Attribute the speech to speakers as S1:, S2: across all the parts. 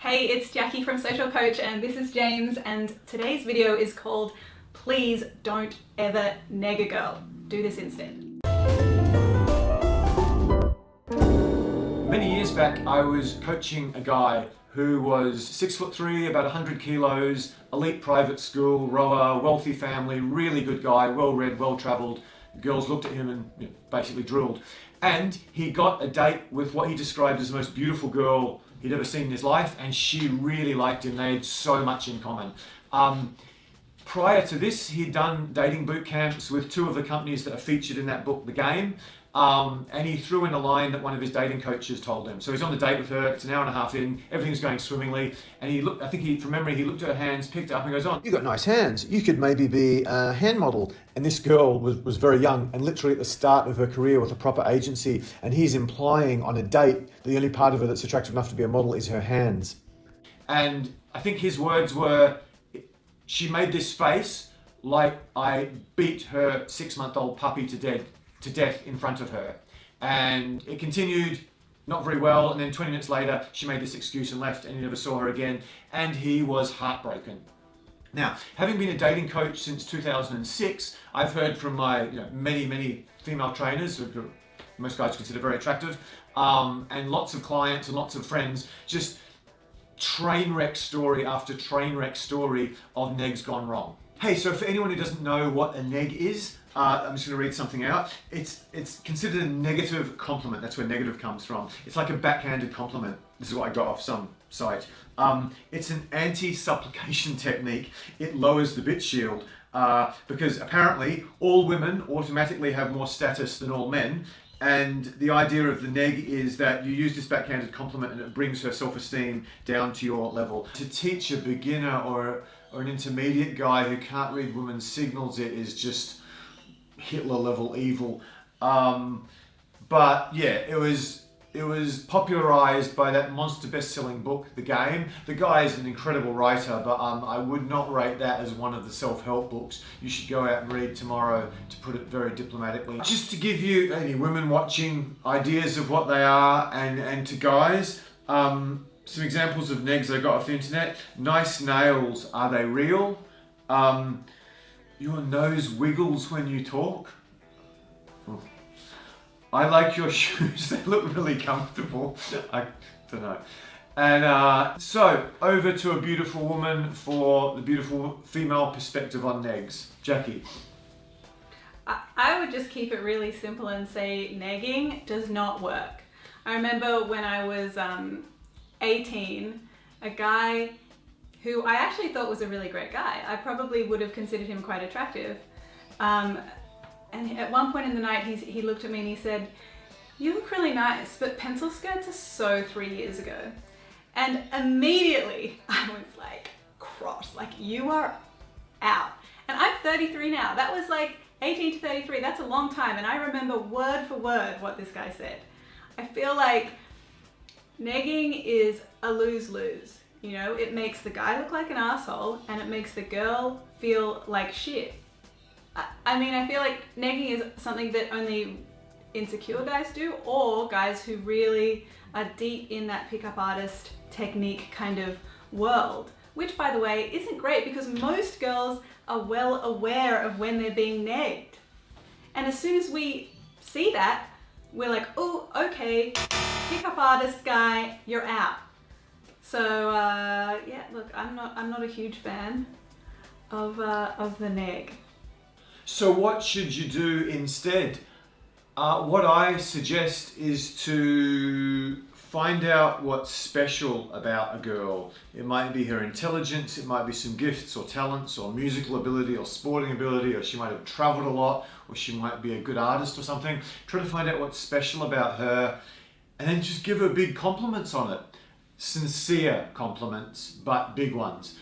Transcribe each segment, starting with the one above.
S1: Hey, it's Jackie from Social Coach and this is James, and today's video is called Please Don't Ever Neg a Girl. Do this instead.
S2: Many years back, I was coaching a guy who was 6'3", about 100 kilos, elite private school, rower, wealthy family, really good guy, well-read, well-travelled. Girls looked at him and basically drooled. And he got a date with what he described as the most beautiful girl he'd ever seen in his life, and she really liked him. They had so much in common. Prior to this, he'd done dating boot camps with two of the companies that are featured in that book, The Game. And he threw in a line that one of his dating coaches told him. So he's on the date with her, it's an hour and a half in, everything's going swimmingly, and he looked, from memory, he looked at her hands, picked it up and goes on,
S3: "You got nice hands. You could maybe be a hand model." And this girl was very young and literally at the start of her career with a proper agency. And he's implying on a date that the only part of her that's attractive enough to be a model is her hands.
S2: And I think his words were, she made this face like I beat her 6-month-old puppy to death in front of her. And it continued not very well, and then 20 minutes later she made this excuse and left, and he never saw her again, and he was heartbroken. Now, having been a dating coach since 2006, I've heard from my many female trainers who most guys consider very attractive, and lots of clients and lots of friends, just train wreck story after train wreck story of negs gone wrong. Hey, so for anyone who doesn't know what a neg is, I'm just going to read something out. It's considered a negative compliment. That's where negative comes from. It's like a backhanded compliment. This is what I got off some site. It's an anti-supplication technique. It lowers the bit shield because apparently all women automatically have more status than all men. And the idea of the neg is that you use this backhanded compliment and it brings her self-esteem down to your level. To teach a beginner or an intermediate guy who can't read women's signals, it is just Hitler level evil. But yeah, it was popularized by that monster best-selling book, The Game. The guy is an incredible writer, but I would not rate that as one of the self-help books you should go out and read tomorrow, to put it very diplomatically. Just to give you any women watching ideas of what they are, and to guys, some examples of negs I got off the internet. Nice nails, are they real? Your nose wiggles when you talk. I like your shoes, they look really comfortable. I don't know. And so, over to a beautiful woman for the beautiful female perspective on negs. Jackie.
S1: I would just keep it really simple and say negging does not work. I remember when I was 18, a guy who I actually thought was a really great guy. I probably would have considered him quite attractive. And at one point in the night, he looked at me and he said, "You look really nice, but pencil skirts are so 3 years ago." And immediately I was like, cross, like you are out. And I'm 33 now. That was like 18 to 33. That's a long time. And I remember word for word what this guy said. I feel like negging is a lose-lose. You know, it makes the guy look like an asshole and it makes the girl feel like shit. I mean, I feel like negging is something that only insecure guys do, or guys who really are deep in that pickup artist technique kind of world, which, by the way, isn't great because most girls are well aware of when they're being negged. And as soon as we see that, we're like, oh, okay, pickup artist guy, you're out. So yeah, look, I'm not a huge fan of the neg.
S2: So what should you do instead? What I suggest is to find out what's special about a girl. It might be her intelligence, it might be some gifts or talents or musical ability or sporting ability, or she might have traveled a lot, or she might be a good artist or something. Try to find out what's special about her and then just give her big compliments on it. Sincere compliments, but big ones.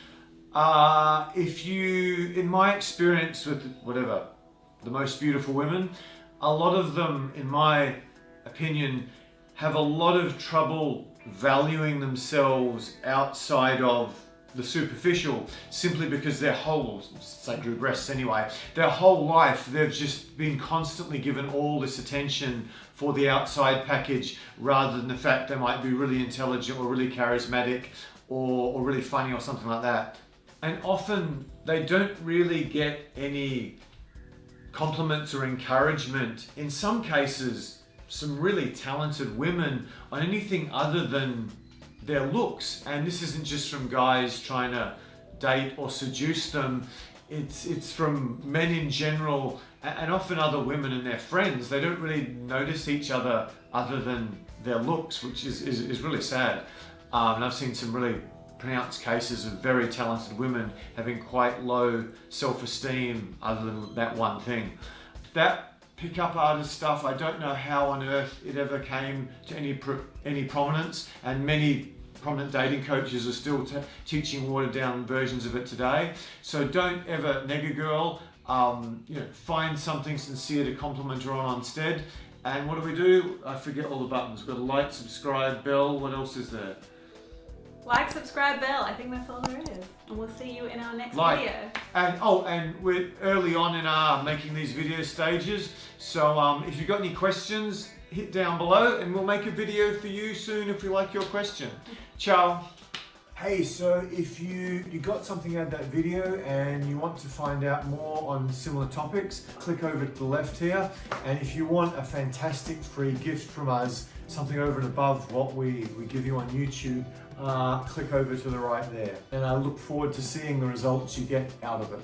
S2: In my experience with the most beautiful women, a lot of them, in my opinion, have a lot of trouble valuing themselves outside of the superficial, simply because their whole, say Drew breasts anyway, their whole life they've just been constantly given all this attention for the outside package, rather than the fact they might be really intelligent or really charismatic or really funny or something like that. And often they don't really get any compliments or encouragement. In some cases, some really talented women on anything other than their looks. And this isn't just from guys trying to date or seduce them. It's from men in general, and often other women and their friends. They don't really notice each other than their looks, which is really sad. And I've seen some really pronounced cases of very talented women having quite low self-esteem other than that one thing. That pickup artist stuff, I don't know how on earth it ever came to any prominence, and many prominent dating coaches are still teaching watered down versions of it today. So don't ever neg a girl. Find something sincere to compliment her on instead. And what do? I forget all the buttons. We've got a like, subscribe, bell. What else is there?
S1: Like, subscribe, bell. I think that's all there is. And we'll see you in our next video.
S2: And we're early on in our making these video stages. So if you've got any questions, hit down below and we'll make a video for you soon if we like your question. Ciao.
S3: Hey, so if you got something out of that video and you want to find out more on similar topics, click over to the left here. And if you want a fantastic free gift from us, something over and above what we give you on YouTube, click over to the right there. And I look forward to seeing the results you get out of it.